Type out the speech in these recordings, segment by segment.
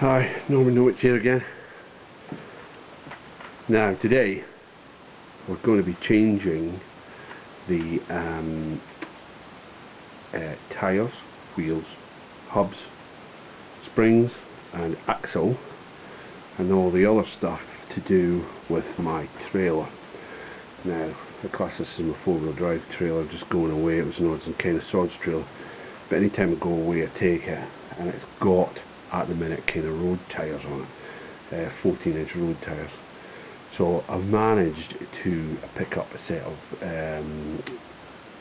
Hi, Norman Notes here again. Now today we're going to be changing the tyres, wheels, hubs, springs and axle and all the other stuff to do with my trailer. Now I class this as my 4-wheel drive trailer, just going away. It was an odds and kind of sods trailer, but anytime I go away I take it, and it's got at the minute kind of road tyres on it, 14-inch road tyres. So I've managed to pick up a set of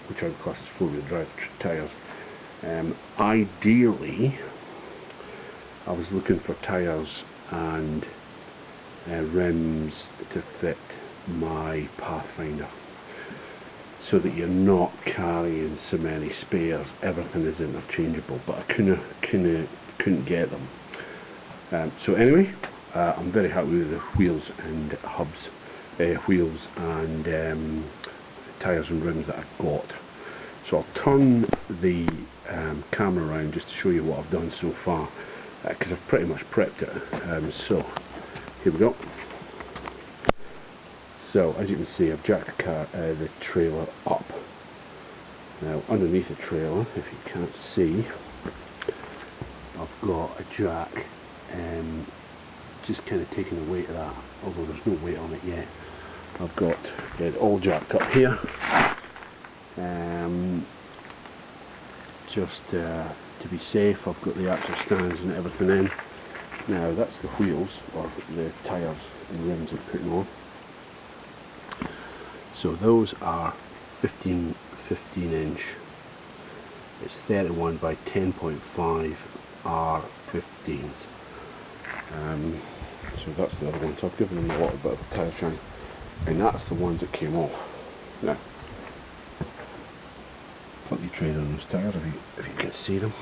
which I would class as 4-wheel drive tyres. Ideally I was looking for tyres and rims to fit my Pathfinder, so that you're not carrying so many spares. Everything is interchangeable, but I couldn't get them. So anyway, I'm very happy with the wheels and hubs, wheels and tyres and rims that I've got. So I'll turn the camera around just to show you what I've done so far, because I've pretty much prepped it. So here we go. So as you can see, I've jacked the trailer up. Now underneath the trailer, if you can't see, I've got a jack, just kind of taking the weight of that, although there's no weight on it yet. I've got it all jacked up here, just to be safe. I've got the axle stands and everything in. Now that's the wheels, or the tyres and rims I'm putting on. So those are 15 inch, it's 31 by 10.5 R15s. So that's the other one, so I've given them a little bit of a tyre shine, and that's the ones that came off. Now, plenty of tread on those tyres, if you can see them.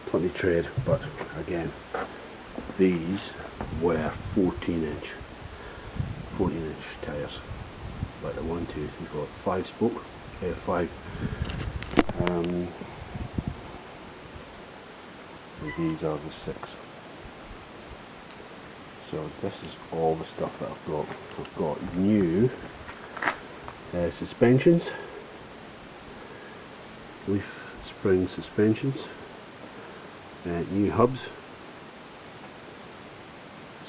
Plenty of tread, but again, these were 14 inch tyres. Like the 1, 2, 3, 4, 5 spoke, 5. And these are the 6. So this is all the stuff that I've got. I've got new suspensions, leaf spring suspensions, new hubs,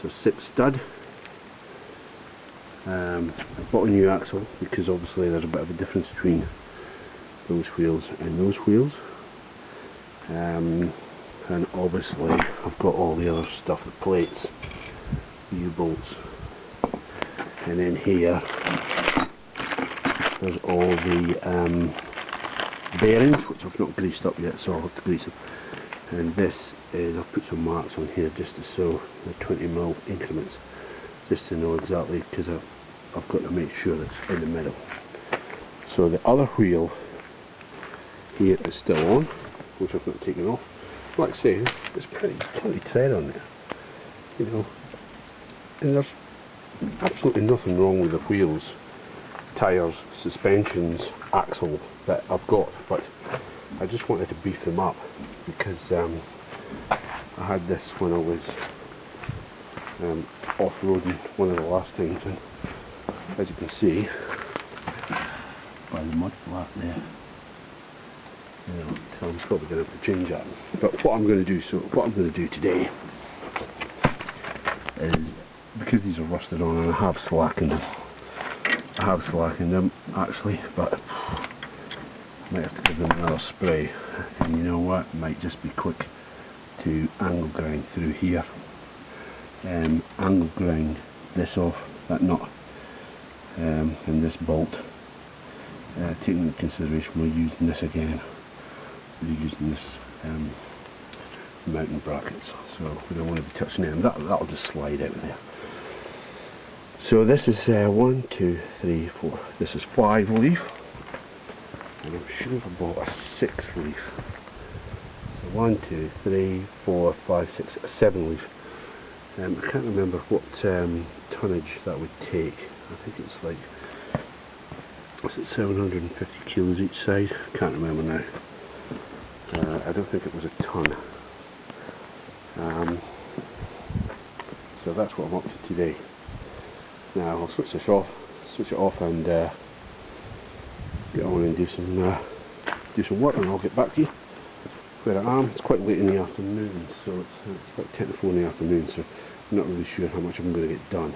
so 6 stud. I've bought a new axle because obviously there's a bit of a difference between those wheels and those wheels, and obviously I've got all the other stuff, the plates, the U-bolts, and then here there's all the bearings, which I've not greased up yet, so I'll have to grease them. And this is, I've put some marks on here just to show the 20mm increments, just to know exactly, because I've got to make sure it's in the middle. So the other wheel here is still on, which I've not taken off. Like I say, there's plenty tread on there, you know, and there's absolutely nothing wrong with the wheels, tyres, suspensions, axle that I've got, but I just wanted to beef them up because I had this when I was off-roading one of the last times, and as you can see by the mud flat there, you know, so I'm probably going to have to change that. But what I'm going to do today is, because these are rusted on and I have slackened them actually, but I might have to give them another spray, and you know what, it might just be quick to angle grind through here, angle grind this off, that nut, and this bolt, taking into consideration we're using this again, we're using this mounting brackets, so we don't want to be touching them. That'll just slide out of there. So this is 1, 2, 3, 4, this is 5 leaf, and I'm sure I bought a 6 leaf. So 1, 2, 3, 4, 5, 6, 7 leaf. I can't remember what tonnage that would take. I think it's like, was it 750 kilos each side? Can't remember now. I don't think it was a ton. So that's what I'm up to today. Now I'll switch it off and get on and do some work, and I'll get back to you where I am. It's quite late in the afternoon, so it's like 10 to 4 in the afternoon, so I'm not really sure how much I'm going to get done.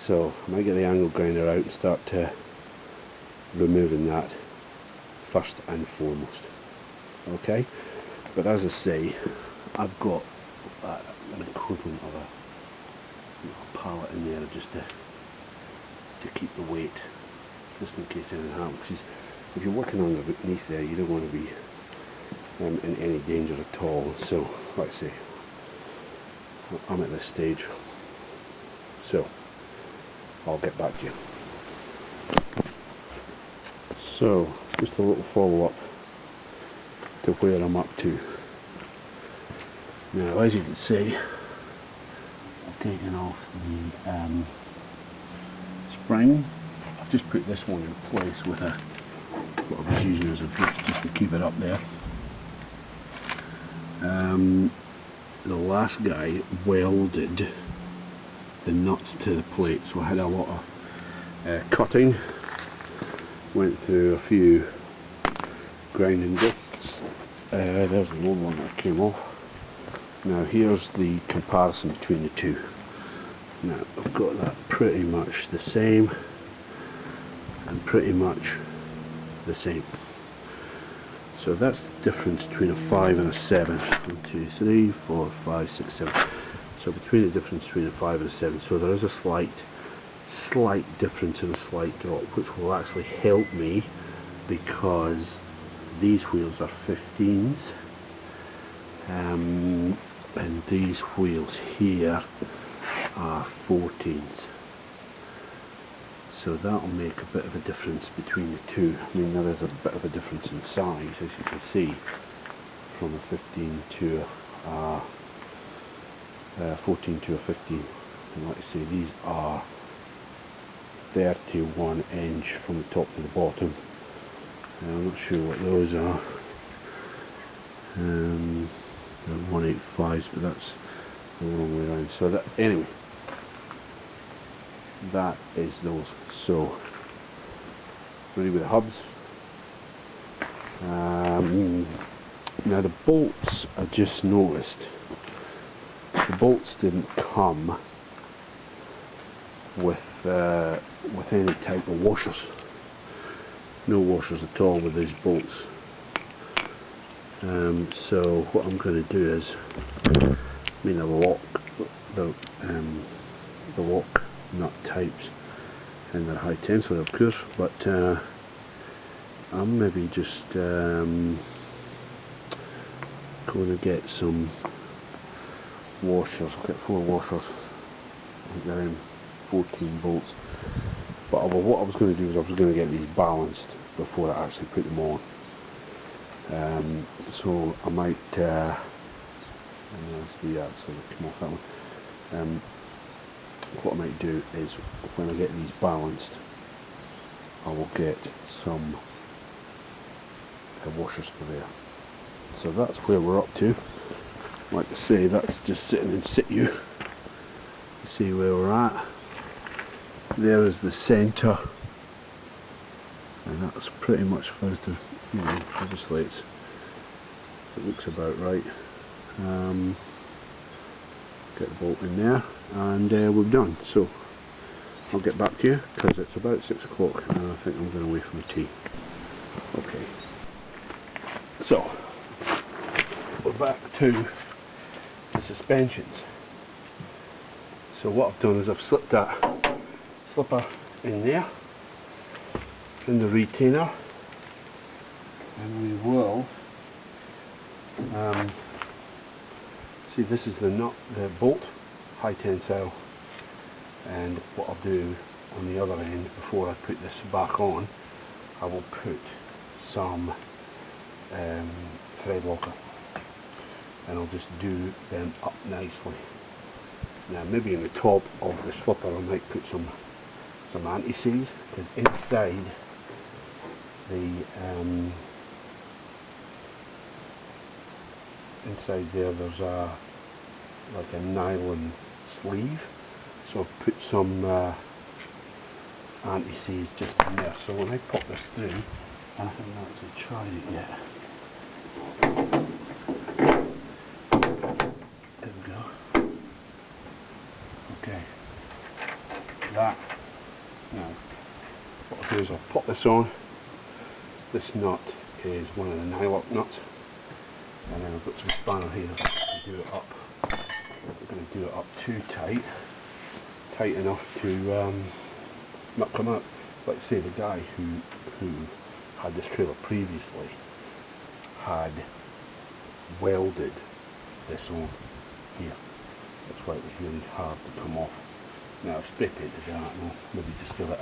So I might get the angle grinder out and start removing that first and foremost. Okay, but as I say, I've got an equivalent of a pallet in there just to keep the weight, just in case anything happens. Because if you're working underneath there, you don't want to be in any danger at all. So, like I say, I'm at this stage, so I'll get back to you. So, just a little follow-up to where I'm up to. Now, as you can see, I've taken off the spring. I've just put this one in place with what I was using as a drift just to keep it up there. The last guy welded the nuts to the plate, so I had a lot of cutting, went through a few grinding discs. There's an old one that came off. Now here's the comparison between the two. Now I've got that pretty much the same and pretty much the same. So that's the difference between a 5 and a 7. 1, 2, 3, 4, 5, 6, 7. So between the difference between a 5 and a 7. So there is a slight difference and a slight drop, which will actually help me because these wheels are 15s. And these wheels here are 14s. So that'll make a bit of a difference between the two. I mean, there is a bit of a difference in size, as you can see, from a 15 to a 14 to a 15. And like I say, these are 31 inch from the top to the bottom. I'm not sure what those are. They're 185s, but that's the wrong way around. So that, anyway, that is those. So ready with the hubs. Now the bolts, I just noticed the bolts didn't come with any type of washers. No washers at all with these bolts. So what I'm going to do is, the lock nut types, and they're high tensile of course, but I'm maybe just going to get some washers. I'll get 4 washers. I think they're in 14 bolts. But what I was going to do is I was going to get these balanced before I actually put them on. So I might there's the axle that come off that one. What I might do is when I get these balanced, I will get some washers for there. So that's where we're up to. Like I say, that's just sitting in situ. You see where we're at. There is the centre, and that's pretty much supposed to, obviously it looks about right. Get the bolt in there, and we're done. So I'll get back to you because it's about 6 o'clock and I think I'm going away for my tea. Okay, so we're back to the suspensions. So what I've done is I've slipped that slipper in there, in the retainer, and we will see, this is the nut, the bolt, high tensile, and what I'll do on the other end before I put this back on, I will put some thread locker, and I'll just do them up nicely. Now maybe in the top of the slipper I might put some anti-seize, because inside the inside there's a like a nylon sleeve, so I've put some anti-seize just in there. So when I pop this through, and I haven't actually tried it yet. There we go. Okay. That. Now, what I'll do is I'll pop this on. This nut is one of the nylock nuts, and then I've got some spanner here to do it up. I'm going to do it up too tight enough to not come out. Like say the guy who had this trailer previously had welded this on here. That's why it was really hard to come off. Now I've spray painted that, and I'll maybe just give it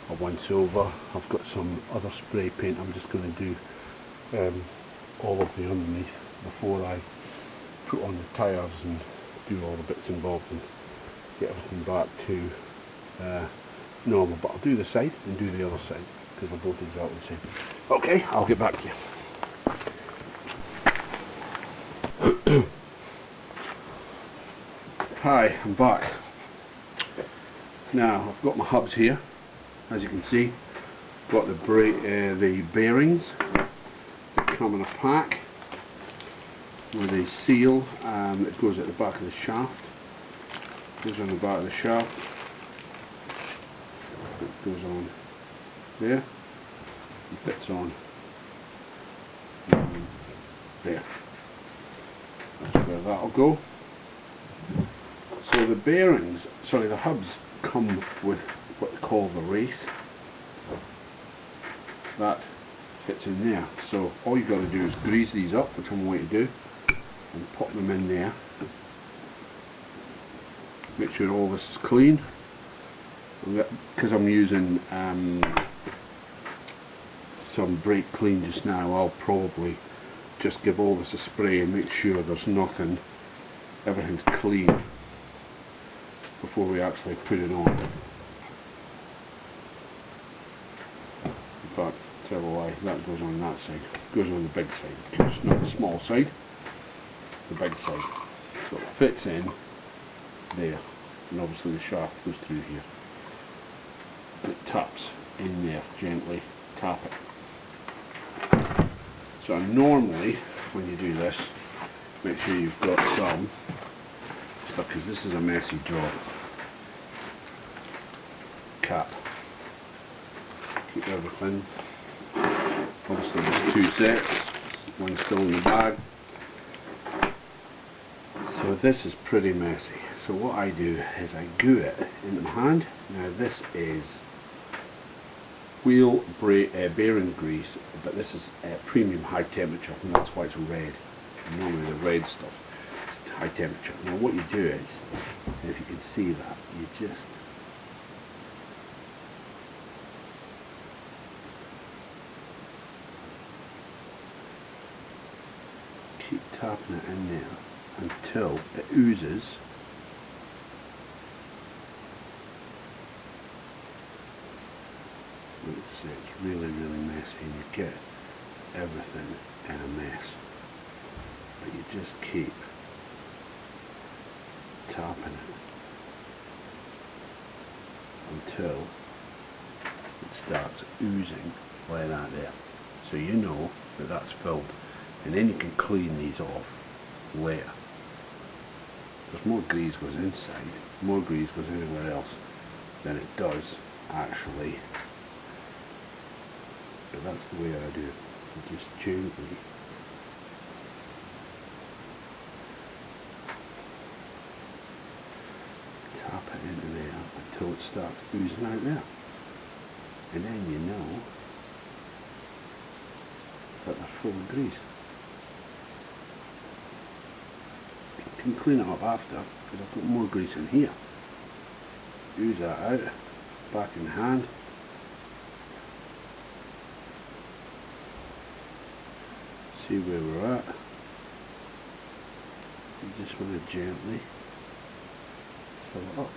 a once over. I've got some other spray paint I'm just going to do all of the underneath before I put on the tyres and do all the bits involved and get everything back to normal. But I'll do the side and do the other side because they're both exactly the same. Okay, I'll get back to you. Hi, I'm back. Now I've got my hubs here, as you can see. Got the bearings that come in a pack with a seal. It goes at the back of the shaft. Goes on the back of the shaft. It goes on there. And fits on there. That's where that'll go. So the bearings, sorry, the hubs come with what they call the race. That fits in there. So all you've got to do is grease these up, which I'm going to do, and pop them in there. Make sure all this is clean. Because I'm using some brake clean just now, I'll probably just give all this a spray and make sure there's nothing, everything's clean before we actually put it on. In fact, tell you why, that goes on that side. It goes on the big side. It's not the small side, the big side. So it fits in there, and obviously the shaft goes through here. And it taps in there gently, tap it. So normally when you do this, make sure you've got some stuff, because this is a messy job. Cap. Keep everything. Obviously there's two sets, one still in the bag. So this is pretty messy. So what I do is I glue it into my hand. Now this is wheel bearing grease, but this is premium high temperature, and that's why it's red. Normally the red stuff is high temperature. Now what you do is, if you can see that, you just keep tapping it in there until it oozes. It's really messy, and you get everything in a mess. But you just keep tapping it until it starts oozing like that there. So you know that that's filled, and then you can clean these off later. Because more grease goes inside, more grease goes anywhere else than it does actually. But that's the way I do it. You just gently tap it into there until it starts oozing out there. And then you know that they're full of grease. You can clean it up after, because I've got more grease in here. Ooze that out, back in hand. See where we're at. You just want to gently fill it up.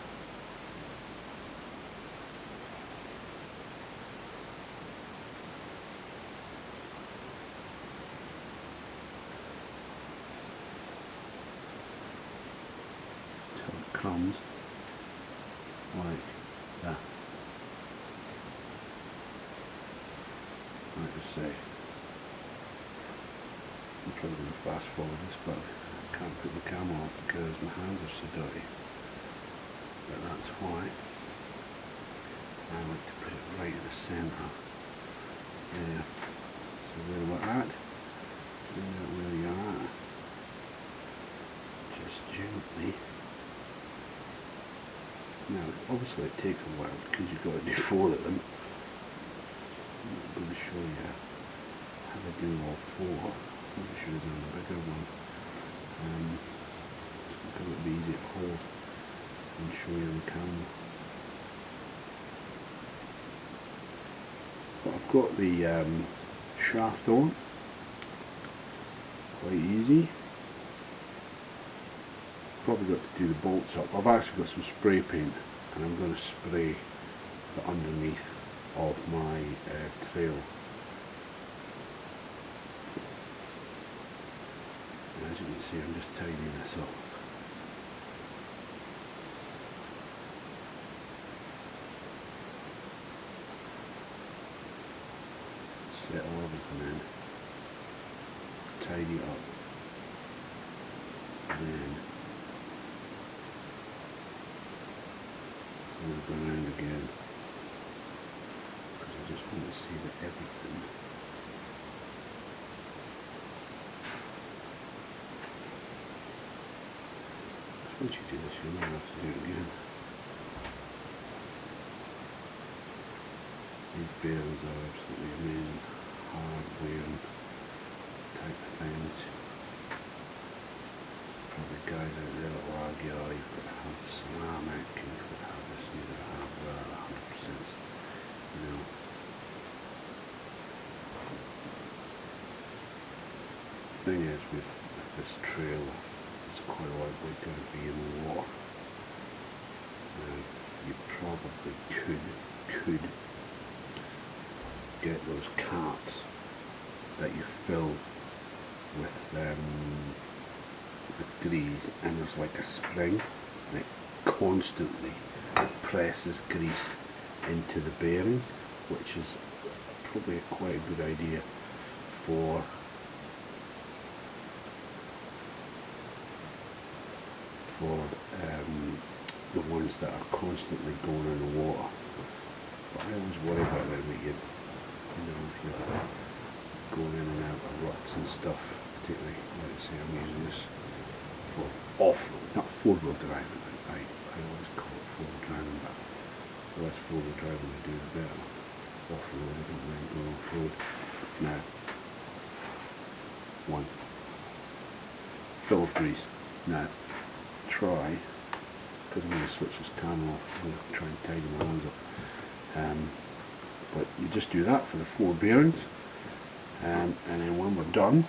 Until it comes like that. Like I say, I'm probably going to fast forward this, but I can't put the camera on because my hands are so dirty. But that's why I like to put it right in the centre. Yeah. So there we're at. Where you are. Just gently. Now, obviously it takes a while because you've got to do 4 of them. I'm going to show you how to do all 4. I should have done a bigger one. Because it'll be easy to hold and show you on the camera. But I've got the shaft on. Quite easy. Probably got to do the bolts up. I've actually got some spray paint and I'm going to spray the underneath of my trail. And as you can see, I'm just tidying this up. Settle everything in. Tidy up. And then I'm going to go around again because I just want to see that everything once you do this you might have to do it again. These bearings are absolutely amazing, hard wearing type of things. Probably guys out there that will argue, oh, you've got to have ceramic, you've got to have this, you've got to have that, 100%, you know. The thing is with this trail, it's quite likely going to be in the water. You probably could get those carts that you fill with grease, and there's like a spring and it constantly presses grease into the bearing, which is probably quite a good idea for the ones that are constantly going in the water. But I always worry about them that you know, if you're going in and out of ruts and stuff, particularly, let's say I'm using this for off-road, not four-wheel driving. I always call it four-wheel driving, but the less four-wheel driving I do, the better. Off-road, I don't mind going off-road. Now, 1. Fill of grease. Now, try, because I'm going to switch this camera off, I'm going to try and tidy my hands up. But you just do that for the 4 bearings, and then when we're done,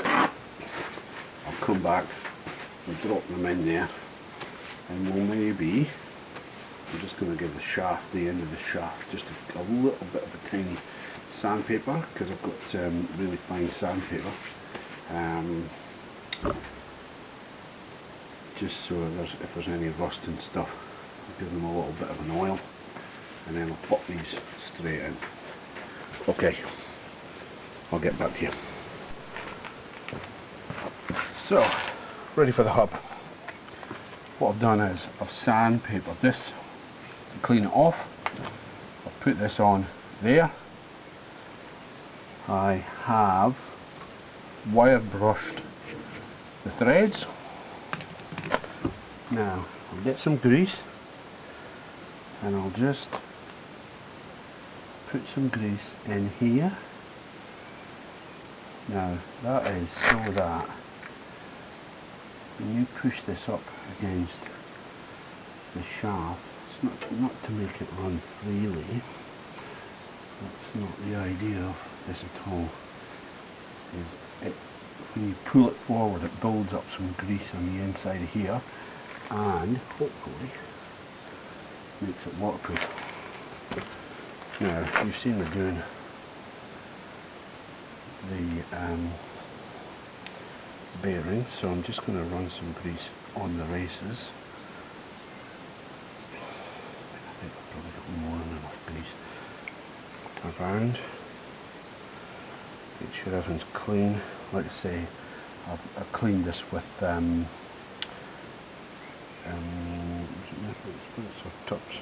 I'll come back and drop them in there, and we'll maybe, I'm just going to give the shaft, the end of the shaft, just a little bit of a tiny sandpaper, because I've got really fine sandpaper, just so if there's any rust and stuff, I'll give them a little bit of an oil, and then I'll pop these straight in. Okay, I'll get back to you. So, ready for the hub. What I've done is I've sandpapered this to clean it off. I've put this on there. I have wire brushed the threads. Now I'll get some grease and I'll just put some grease in here. Now that is so that when you push this up against the shaft, it's not to make it run freely. That's not the idea of this at all. When you pull it forward, it builds up some grease on the inside of here, and hopefully makes it waterproof. Now you've seen me doing the bearings, so I'm just going to run some grease on the races think I've probably got more than enough grease. Turn around. Make sure everything's clean. Like I say, I've cleaned this with tops,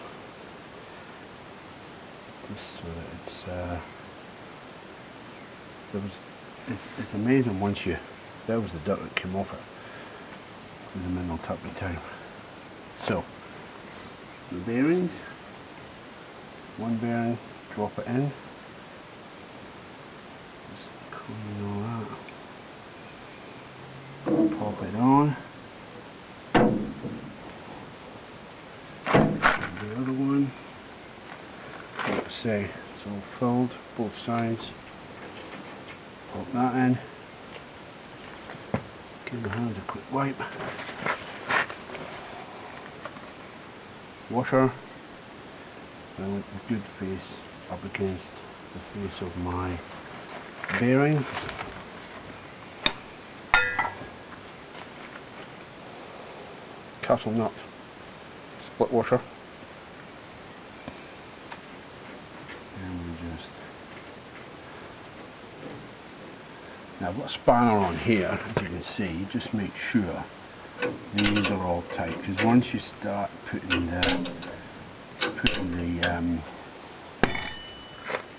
just so that it's amazing once you, that was the dirt that came off it with the mineral tuppy time. So the bearings, one bearing, drop it in, just clean all that, pop it on. The other one, like I say, it's all filled, both sides. Pop that in. Give the hands a quick wipe. Washer. I want a good face up against the face of my bearing. Castle nut split washer. Now I've got a spanner on here, as you can see. Just make sure these are all tight, because once you start putting the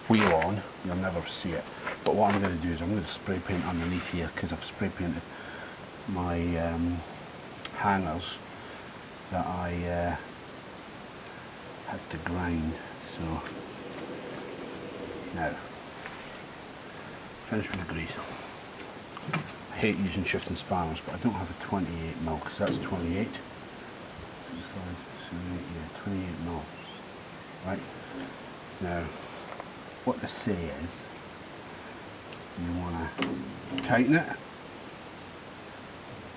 wheel on, you'll never see it. But what I'm going to do is I'm going to spray paint underneath here, because I've spray painted my hangers that I had to grind. So now, finish with the grease. I hate using shifting spanners, but I don't have a 28mm, because that's 28. 28mm. Right? Now, what they say is, you want to tighten it.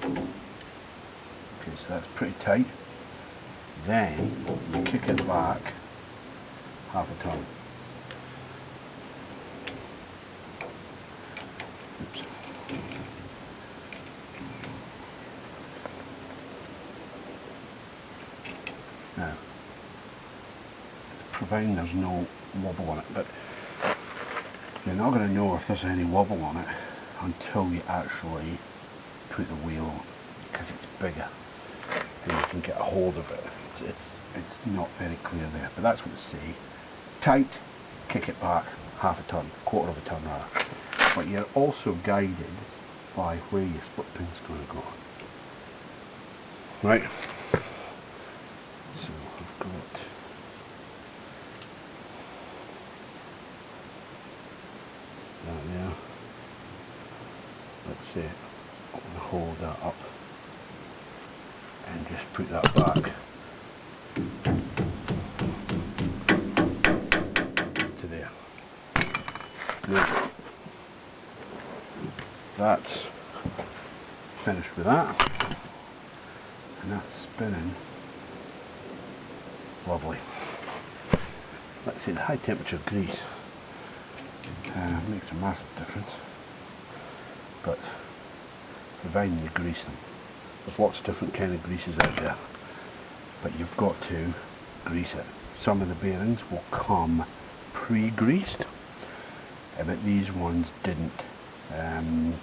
Okay, so that's pretty tight. Then, you kick it back half a ton. Oops. Now, providing there's no wobble on it, but you're not going to know if there's any wobble on it until you actually put the wheel on, because it's bigger and you can get a hold of it. It's not very clear there, but that's what they say. Tight, kick it back half a ton, quarter of a ton rather. But you're also guided by where your split pin's going to go. Right? So I've got that there. Let's see, I'm going to hold that up and just put that back to there. Now, that's finished with that, and that's spinning lovely. Let's see, the high temperature grease makes a massive difference, but providing you grease them. There's lots of different kind of greases out there, but you've got to grease it. Some of the bearings will come pre-greased, but these ones didn't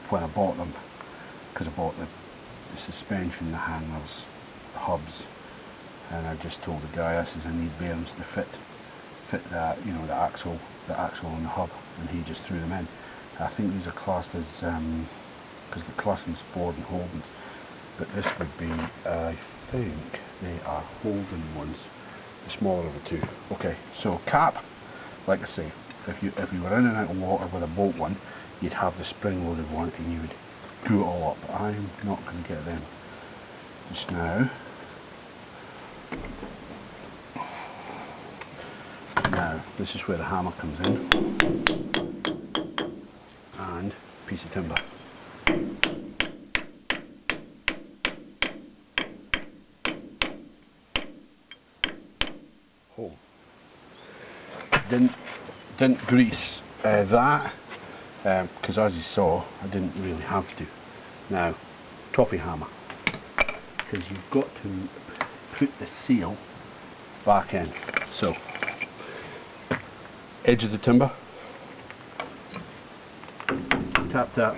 when I bought them, because I bought the suspension, the hangers, the hubs, and I just told the guy, I says I need bearings to fit that, you know, the axle and the hub, and he just threw them in. I think these are classed as because the Classon's board and Holden's, but this would be, I think they are Holden ones, the smaller of the two. Okay, so cap, like I say, if you were in and out of water with a boat one, you'd have the spring-loaded one and you would glue it all up. I'm not going to get them just now. Now, this is where the hammer comes in, and a piece of timber. Oh, didn't grease that, because as you saw, I didn't really have to. Now, toffee hammer, because you've got to put the seal back in. So, edge of the timber, tap tap,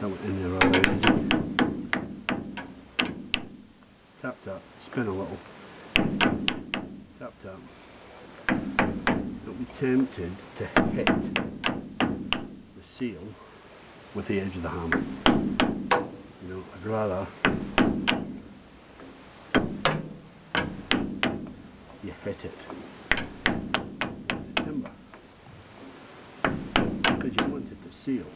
that went in there rather easy, tap tap, spin a little, tap tap. Don't be tempted to hit the seal with the edge of the hammer. You know, I'd rather you hit it with the timber, because you want it to seal.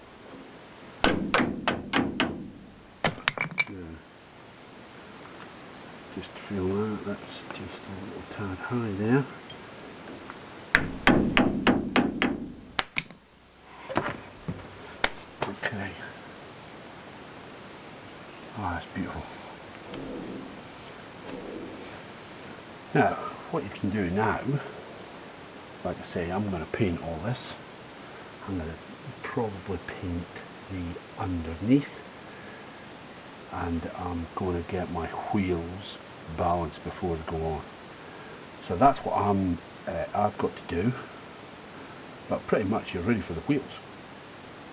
Yeah. Just feel that, that's just a little tad high there. Okay. Oh, that's beautiful. Now, what you can do now, like I say, I'm going to paint all this. I'm going to probably paint the underneath, and I'm going to get my wheels balanced before they go on. So that's what I've got to do. But pretty much you're ready for the wheels.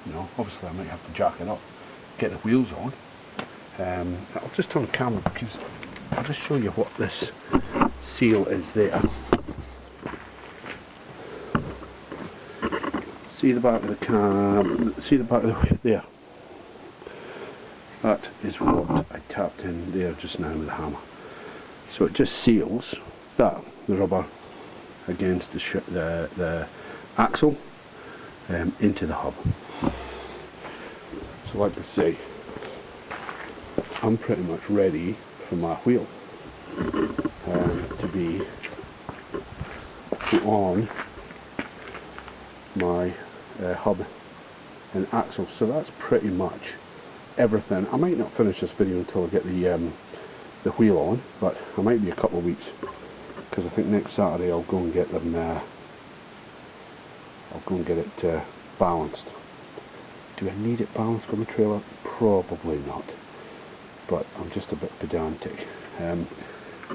You know, obviously I might have to jack it up, get the wheels on. I'll just turn camera because I'll just show you what this seal is there. See the back of the cab, see the back of the there. That is what I tapped in there just now with the hammer. So it just seals that, the rubber, against the axle into the hub. So like I say, I'm pretty much ready for my wheel to be put on my hub and axle. So that's pretty much everything. I might not finish this video until I get the wheel on, but I might be a couple of weeks, because I think next Saturday I'll go and get them. I'll go and get it balanced. Do I need it balanced on the trailer? Probably not, but I'm just a bit pedantic.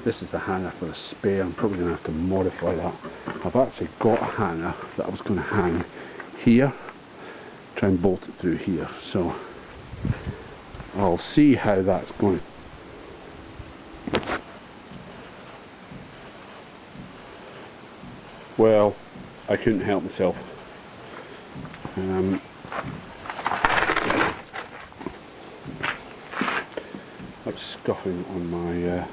This is the hanger for the spare. I'm probably going to have to modify that. I've actually got a hanger that I was going to hang here, try and bolt it through here, so I'll see how that's going. Well, I couldn't help myself. I was scuffing on my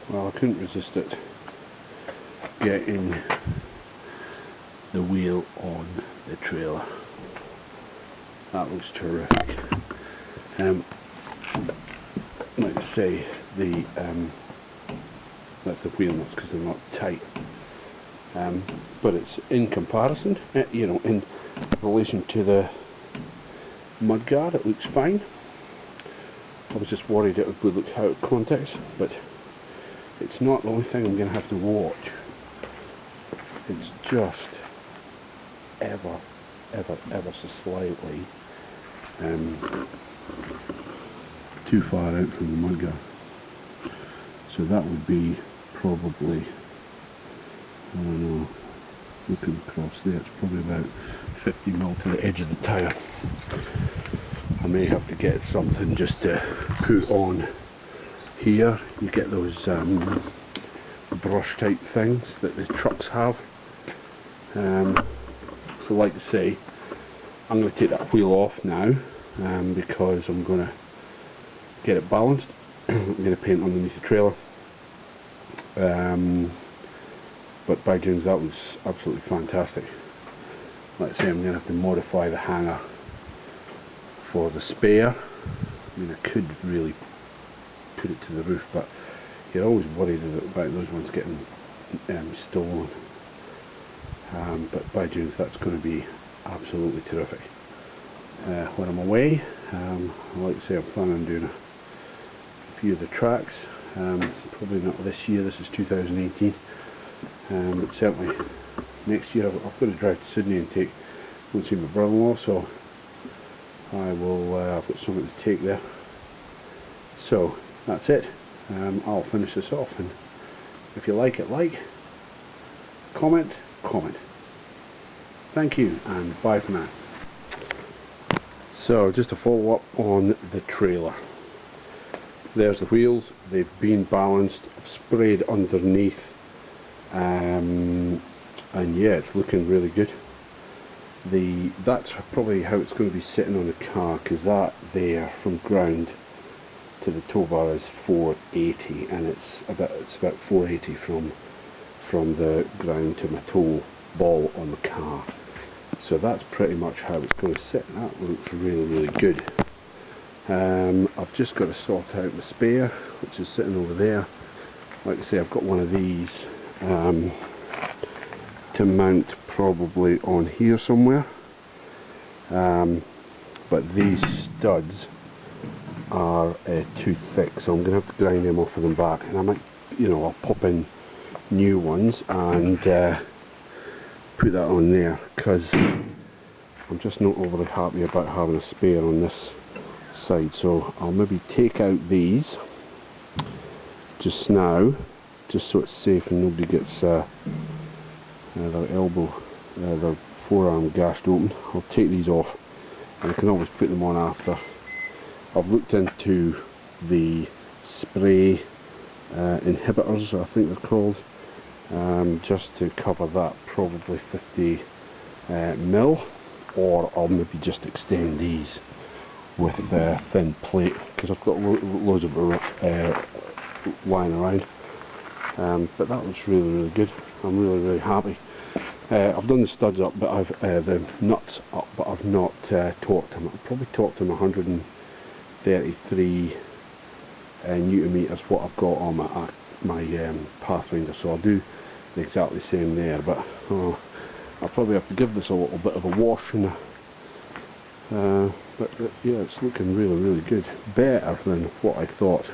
well, I couldn't resist it getting the wheel on the trailer. That looks terrific. Like I say, the that's the wheel nuts because they're not tight. But it's in comparison, you know, in relation to the mudguard, it looks fine. I was just worried it would look out of context, but it's not. The only thing I'm going to have to watch, it's just ever so slightly too far out from the mudguard. So that would be probably, I don't know, looking across there, it's probably about 50mm to the edge of the tyre. I may have to get something just to put on here. You get those brush type things that the trucks have. So like I say, I'm going to take that wheel off now because I'm going to get it balanced. I'm going to paint underneath the trailer. But by June, that was absolutely fantastic. Like I say, I'm going to have to modify the hanger for the spare. I mean, I could really put it to the roof, but you're always worried about those ones getting stolen. But by June, that's going to be absolutely terrific. When I'm away, like I say, I'm planning on doing a few of the tracks. Probably not this year, this is 2018, but certainly next year I've got to drive to Sydney and go and see my brother-in-law, so I will, I've got something to take there. So that's it. I'll finish this off, and if you like it, like, comment. Thank you, and bye for now. So just to follow up on the trailer, there's the wheels. They've been balanced, sprayed underneath, and yeah, it's looking really good. That's probably how it's going to be sitting on the car, because that there from ground to the tow bar is 480, and it's about 480 from the ground to my tow ball on the car. So that's pretty much how it's going to sit. That looks really good. I've just got to sort out the spare, which is sitting over there. Like I say, I've got one of these to mount probably on here somewhere, but these studs are too thick, so I'm going to have to grind them off of them back, and I might, I'll pop in new ones and put that on there, because I'm just not overly happy about having a spare on this side. So I'll maybe take out these just now, just so it's safe and nobody gets their their forearm gashed open. I'll take these off, and I can always put them on after. I've looked into the spray inhibitors, I think they're called, just to cover that, probably 50 mil, or I'll maybe just extend these with thin plate, because I've got loads of lying around. But that looks really good. I'm really happy. I've done the studs up, but I've the nuts up, but I've not torqued them. I've probably torqued them 133 newton meters, what I've got on my Pathfinder. So I'll do exactly the same there, but I'll probably have to give this a little bit of a wash, and but yeah, it's looking really good. Better than what I thought.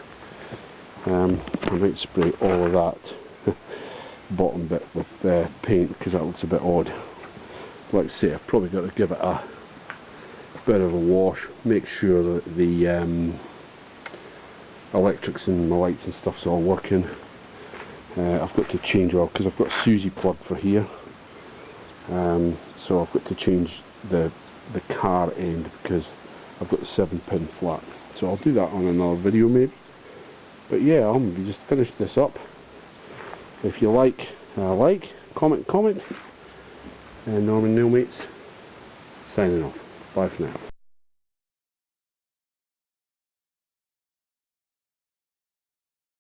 I might spray all of that bottom bit with paint, because that looks a bit odd. Like I say, I've probably got to give it a bit of a wash, make sure that the electrics and my lights and stuff's all working. I've got to change off, because I've got a Susie plug for here, so I've got to change the car end, because I've got the 7-pin flat. So I'll do that on another video maybe. But yeah, I'll maybe just finish this up. If you like, comment. And Norman Nailmates signing off. Bye for now.